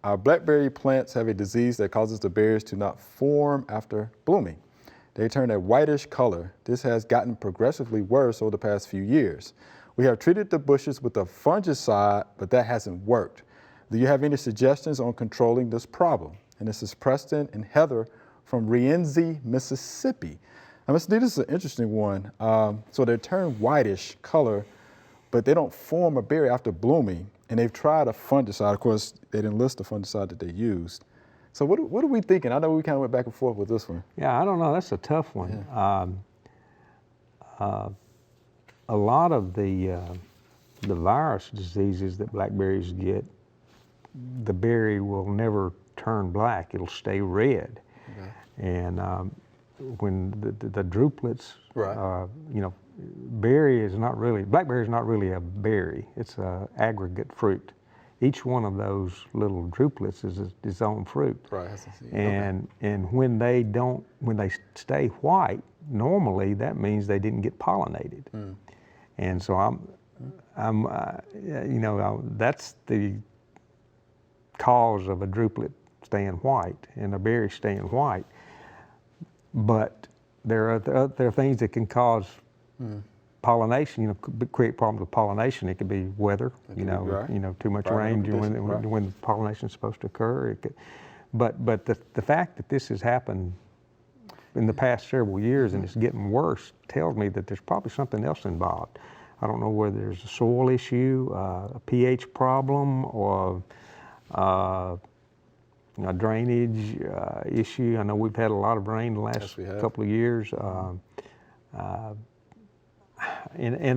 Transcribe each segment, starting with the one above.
Our blackberry plants have a disease that causes the berries to not form after blooming. They turn a whitish color. This has gotten progressively worse over the past few years. We have treated the bushes with a fungicide, but that hasn't worked. Do you have any suggestions on controlling this problem? And this is Preston and Heather from Rienzi, Mississippi. Now, Mr. D, this is an interesting one. So they turn whitish color, but they don't form a berry after blooming. And they've tried a fungicide. Of course, they didn't list the fungicide that they used. So what are we thinking? I know we kind of went back and forth with this one. Yeah, I don't know. That's a tough one. Yeah. A lot of the virus diseases that blackberries get, the berry will never turn black. It'll stay red. Okay. And when the druplets, right. You know, blackberry is not really a berry. It's an aggregate fruit. Each one of those little druplets is its own fruit. Right. And when they stay white, normally that means they didn't get pollinated. Mm. And so you know, that's the cause of a druplet staying white and a berry staying white. But there are things that can cause pollination, you know, create problems with pollination. It could be weather, you know, too much rain when pollination is supposed to occur. It could, but the fact that this has happened in the past several years and it's getting worse tells me that there's probably something else involved. I don't know whether there's a soil issue, a pH problem, or a drainage issue. I know we've had a lot of rain the last couple of years. And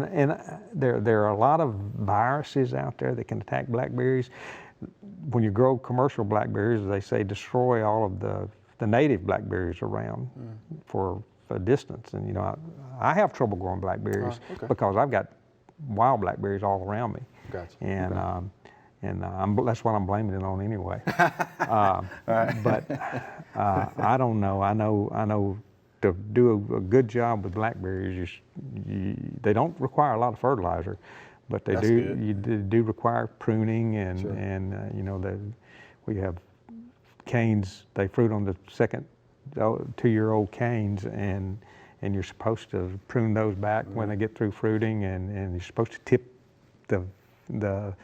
there are a lot of viruses out there that can attack blackberries. When you grow commercial blackberries, they say destroy all of the native blackberries around for a distance. And you know, I have trouble growing blackberries because I've got wild blackberries all around me. Gotcha. And that's what I'm blaming it on anyway. But I don't know. I know to do a good job with blackberries, they don't require a lot of fertilizer, but they do require pruning and you know, we have canes. They fruit on the second 2-year-old canes, and you're supposed to prune those back when they get through fruiting, and you're supposed to tip the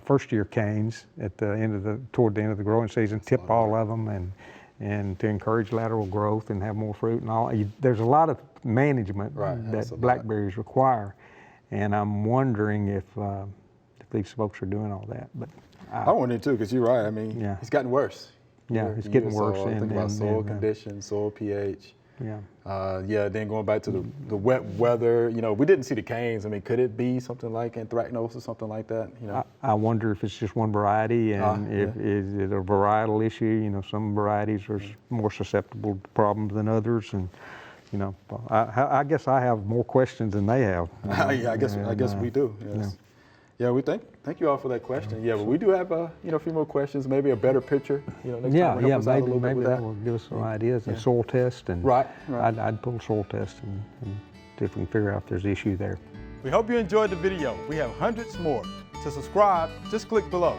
first-year canes at toward the end of the growing season. Tip all of them, and to encourage lateral growth and have more fruit and all. There's a lot of management that blackberries require, and I'm wondering if these folks are doing all that. But I wonder too, because you're right. I mean, it's gotten worse. Yeah, it's getting worse. Think about soil conditions, soil pH. Yeah. Then going back to the wet weather, you know, we didn't see the canes. I mean, could it be something like anthracnose or something like that? You know, I wonder if it's just one variety, and is it a varietal issue? You know, some varieties are more susceptible to problems than others, and you know, I guess I have more questions than they have. Yeah, I guess we do. Yes. Yeah, we thank you all for that question. Yeah, but we do have a few more questions, maybe a better picture. You know, next time maybe that will give us some ideas. And soil test, and I'd pull a soil test and see if we can figure out if there's an issue there. We hope you enjoyed the video. We have hundreds more. To subscribe, just click below.